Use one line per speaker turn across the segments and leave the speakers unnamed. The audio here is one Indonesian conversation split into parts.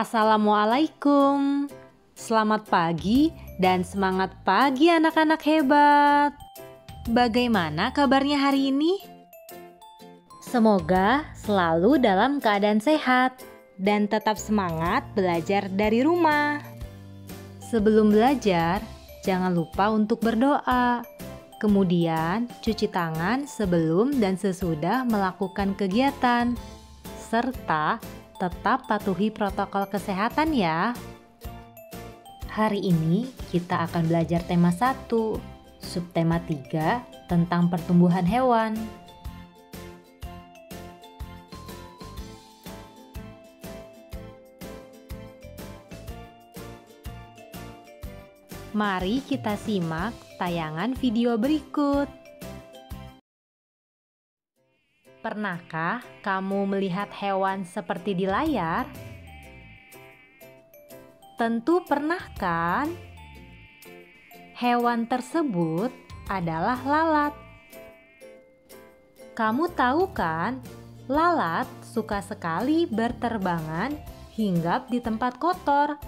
Assalamualaikum. Selamat pagi dan semangat pagi anak-anak hebat. Bagaimana kabarnya hari ini? Semoga selalu dalam keadaan sehat dan tetap semangat belajar dari rumah. Sebelum belajar, jangan lupa untuk berdoa. Kemudian, cuci tangan sebelum dan sesudah melakukan kegiatan, serta tetap patuhi protokol kesehatan ya. Hari ini kita akan belajar tema 1, subtema 3 tentang pertumbuhan hewan. Mari kita simak tayangan video berikut. Pernahkah kamu melihat hewan seperti di layar? Tentu pernah kan? Hewan tersebut adalah lalat. Kamu tahu kan, lalat suka sekali berterbangan hinggap di tempat kotor,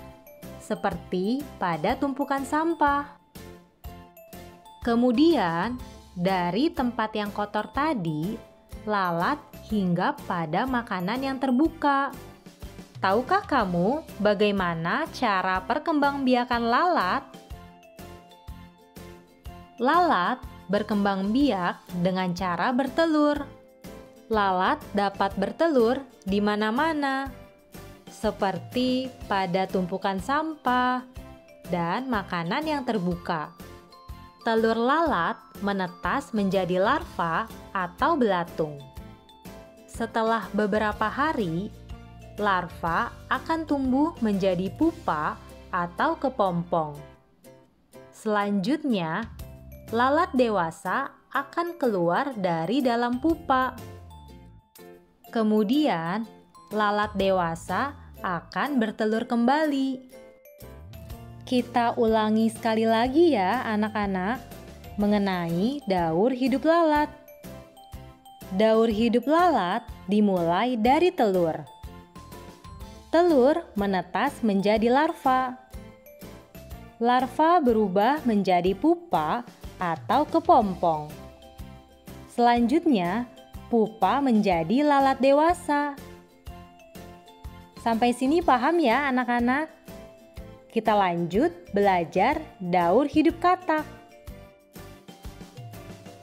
seperti pada tumpukan sampah. Kemudian, dari tempat yang kotor tadi, lalat hinggap pada makanan yang terbuka. Tahukah kamu bagaimana cara perkembangbiakan lalat? Lalat berkembang biak dengan cara bertelur. Lalat dapat bertelur di mana-mana, seperti pada tumpukan sampah dan makanan yang terbuka. Telur lalat menetas menjadi larva atau belatung. Setelah beberapa hari, larva akan tumbuh menjadi pupa atau kepompong. Selanjutnya, lalat dewasa akan keluar dari dalam pupa. Kemudian, lalat dewasa akan bertelur kembali. Kita ulangi sekali lagi ya anak-anak mengenai daur hidup lalat. Daur hidup lalat dimulai dari telur. Telur menetas menjadi larva. Larva berubah menjadi pupa atau kepompong. Selanjutnya, pupa menjadi lalat dewasa. Sampai sini paham ya anak-anak? Kita lanjut belajar daur hidup katak.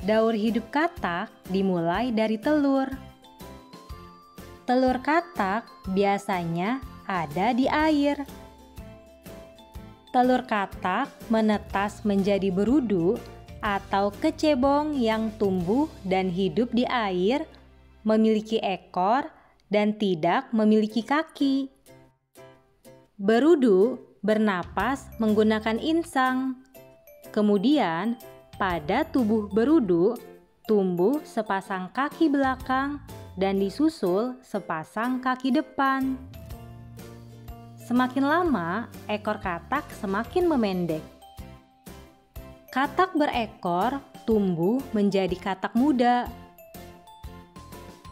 Daur hidup katak dimulai dari telur. Telur katak biasanya ada di air. Telur katak menetas menjadi berudu atau kecebong yang tumbuh dan hidup di air, memiliki ekor, dan tidak memiliki kaki. Berudu bernapas menggunakan insang. Kemudian, pada tubuh berudu tumbuh sepasang kaki belakang dan disusul sepasang kaki depan. Semakin lama, ekor katak semakin memendek. Katak berekor tumbuh menjadi katak muda.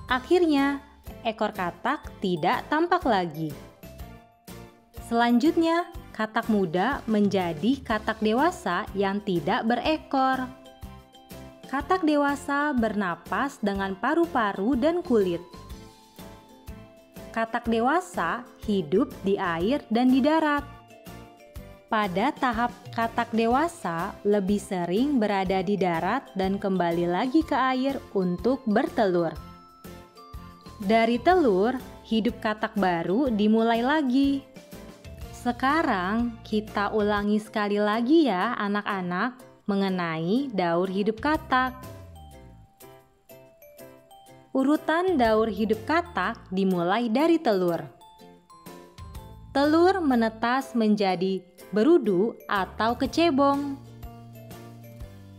Akhirnya, ekor katak tidak tampak lagi. Selanjutnya, katak muda menjadi katak dewasa yang tidak berekor. Katak dewasa bernapas dengan paru-paru dan kulit. Katak dewasa hidup di air dan di darat. Pada tahap katak dewasa lebih sering berada di darat dan kembali lagi ke air untuk bertelur. Dari telur, hidup katak baru dimulai lagi. Sekarang kita ulangi sekali lagi ya anak-anak mengenai daur hidup katak. Urutan daur hidup katak dimulai dari telur. Telur menetas menjadi berudu atau kecebong.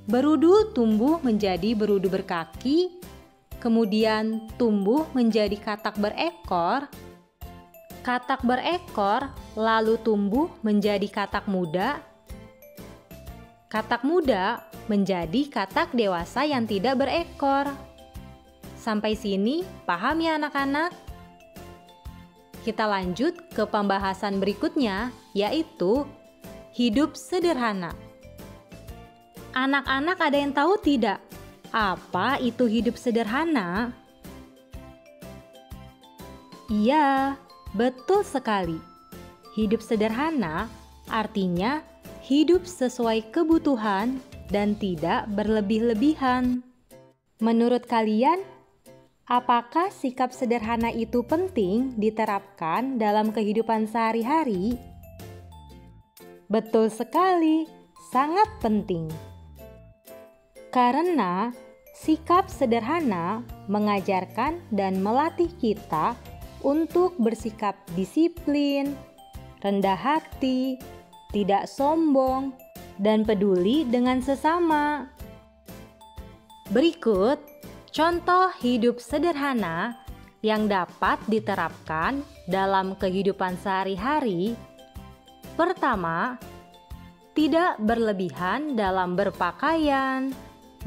Berudu tumbuh menjadi berudu berkaki, kemudian tumbuh menjadi katak berekor. Katak berekor lalu tumbuh menjadi katak muda. Katak muda menjadi katak dewasa yang tidak berekor. Sampai sini paham ya anak-anak? kita lanjut ke pembahasan berikutnya, yaitu hidup sederhana. Anak-anak ada yang tahu tidak? Apa itu hidup sederhana? Iya, betul sekali. Hidup sederhana artinya hidup sesuai kebutuhan dan tidak berlebih-lebihan. Menurut kalian, apakah sikap sederhana itu penting diterapkan dalam kehidupan sehari-hari? Betul sekali, sangat penting. Karena sikap sederhana mengajarkan dan melatih kita untuk bersikap disiplin, rendah hati, tidak sombong, dan peduli dengan sesama. Berikut contoh hidup sederhana yang dapat diterapkan dalam kehidupan sehari-hari. Pertama, tidak berlebihan dalam berpakaian,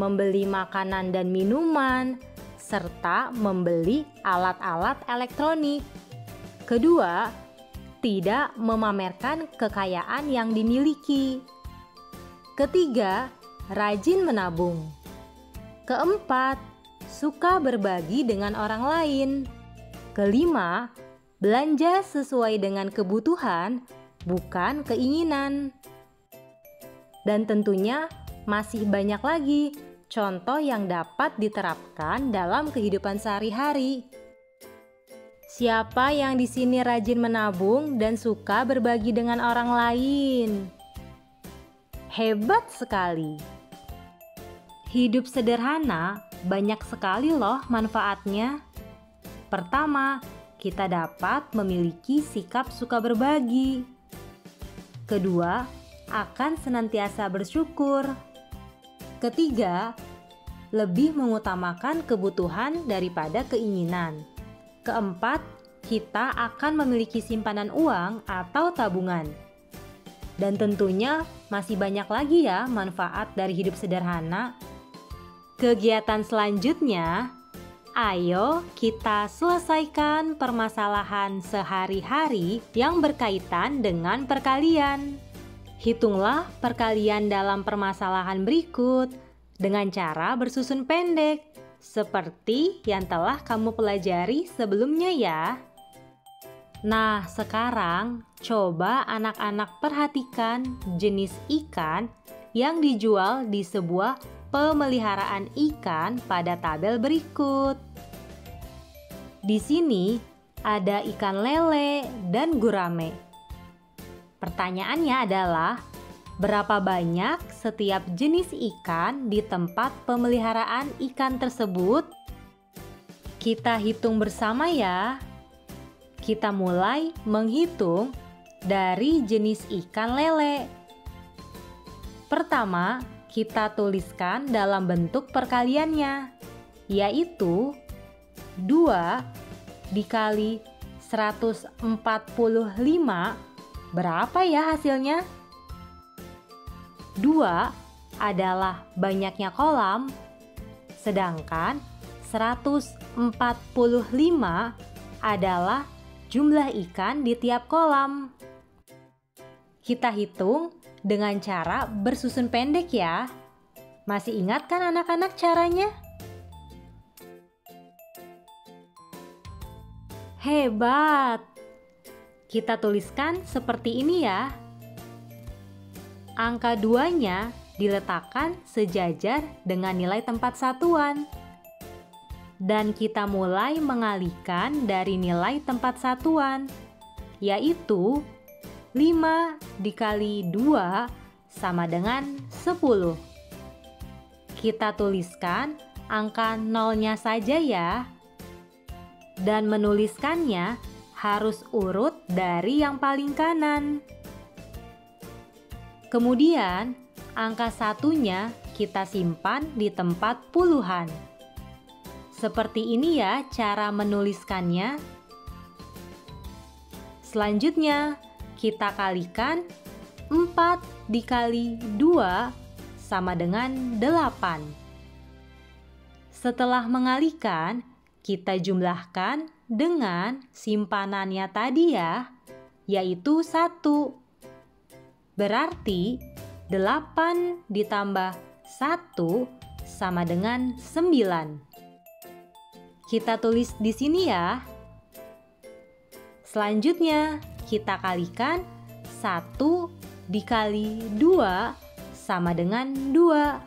membeli makanan dan minuman, serta membeli alat-alat elektronik. Kedua, tidak memamerkan kekayaan yang dimiliki. Ketiga, rajin menabung. Keempat, suka berbagi dengan orang lain. Kelima, belanja sesuai dengan kebutuhan, bukan keinginan. Dan tentunya masih banyak lagi contoh yang dapat diterapkan dalam kehidupan sehari-hari. Siapa yang di sini rajin menabung dan suka berbagi dengan orang lain? Hebat sekali. Hidup sederhana banyak sekali loh manfaatnya. Pertama, kita dapat memiliki sikap suka berbagi. Kedua, akan senantiasa bersyukur. Ketiga, lebih mengutamakan kebutuhan daripada keinginan. Keempat, kita akan memiliki simpanan uang atau tabungan. Dan tentunya masih banyak lagi ya manfaat dari hidup sederhana. Kegiatan selanjutnya, ayo kita selesaikan permasalahan sehari-hari yang berkaitan dengan perkalian. Hitunglah perkalian dalam permasalahan berikut dengan cara bersusun pendek, seperti yang telah kamu pelajari sebelumnya ya. Nah, sekarang coba anak-anak perhatikan jenis ikan yang dijual di sebuah pemeliharaan ikan pada tabel berikut. Di sini ada ikan lele dan gurame. Pertanyaannya adalah, berapa banyak setiap jenis ikan di tempat pemeliharaan ikan tersebut? Kita hitung bersama ya. Kita mulai menghitung dari jenis ikan lele. Pertama, kita tuliskan dalam bentuk perkaliannya, yaitu 2 dikali 145. Berapa ya hasilnya? 2 adalah banyaknya kolam, sedangkan 145 adalah jumlah ikan di tiap kolam. Kita hitung dengan cara bersusun pendek ya. Masih ingat kan anak-anak caranya? Hebat! Kita tuliskan seperti ini ya. Angka 2-nya diletakkan sejajar dengan nilai tempat satuan. Dan kita mulai mengalihkan dari nilai tempat satuan, yaitu 5 dikali 2 sama dengan 10. Kita tuliskan angka 0-nya saja ya. Dan menuliskannya harus urut dari yang paling kanan. Kemudian, angka 1-nya kita simpan di tempat puluhan. Seperti ini ya cara menuliskannya. Selanjutnya, kita kalikan 4 dikali 2 sama dengan 8. Setelah mengalikan, kita jumlahkan dengan simpanannya tadi ya, yaitu 1. Berarti 8 ditambah 1 sama dengan 9. Kita tulis di sini ya. Selanjutnya kita kalikan 1 dikali 2 sama dengan 2.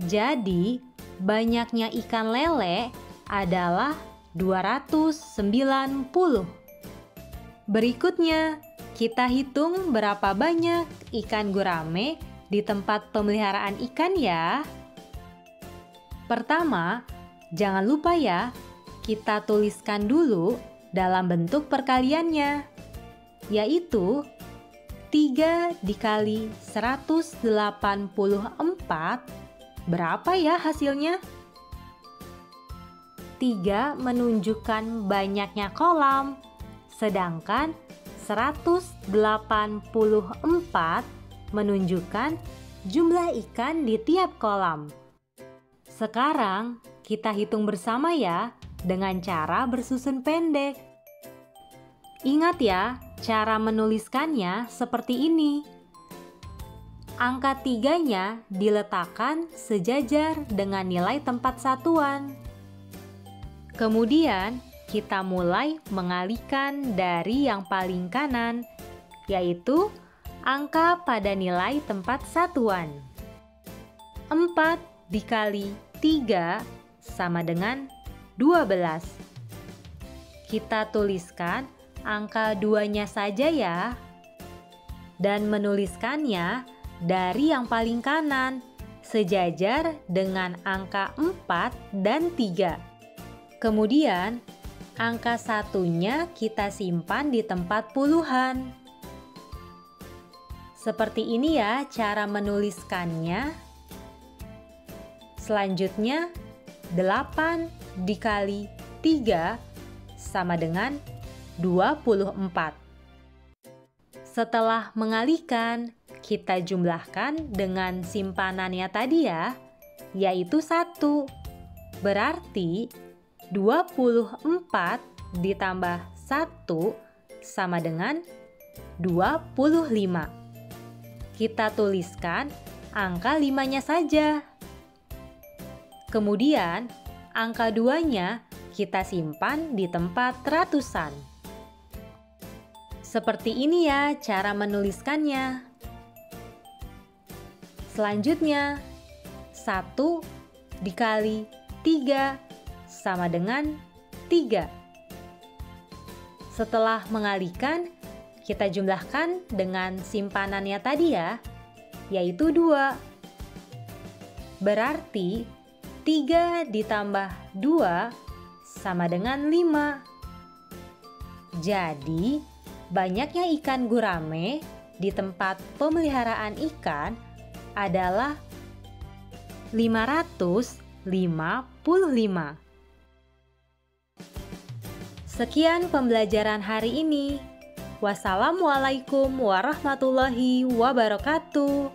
Jadi banyaknya ikan lele adalah 290. Berikutnya kita hitung berapa banyak ikan gurame di tempat pemeliharaan ikan ya. Pertama, jangan lupa ya, kita tuliskan dulu dalam bentuk perkaliannya, yaitu 3 dikali 184. Berapa ya hasilnya? 3 menunjukkan banyaknya kolam, sedangkan 184 menunjukkan jumlah ikan di tiap kolam. Sekarang kita hitung bersama ya dengan cara bersusun pendek. Ingat ya, cara menuliskannya seperti ini. Angka 3-nya diletakkan sejajar dengan nilai tempat satuan. Kemudian kita mulai mengalihkan dari yang paling kanan, yaitu angka pada nilai tempat satuan. 4 dikali 3 sama dengan 12. Kita tuliskan angka 2-nya saja ya. Dan menuliskannya dari yang paling kanan, sejajar dengan angka 4 dan 3. Kemudian, angka 1-nya kita simpan di tempat puluhan. Seperti ini ya cara menuliskannya. Selanjutnya, 8 dikali 3 sama dengan 24. Setelah mengalihkan, kita jumlahkan dengan simpanannya tadi ya, yaitu 1. Berarti 24 ditambah 1 sama dengan 25. Kita tuliskan angka 5-nya saja. Kemudian angka 2-nya kita simpan di tempat ratusan. Seperti ini ya cara menuliskannya. Selanjutnya, 1 dikali 3 sama dengan 3. Setelah mengalihkan, kita jumlahkan dengan simpanannya tadi ya, yaitu 2. Berarti 3 ditambah 2 sama dengan 5. Jadi, banyaknya ikan gurame di tempat pemeliharaan ikan adalah 555. Sekian pembelajaran hari ini. Wassalamualaikum warahmatullahi wabarakatuh.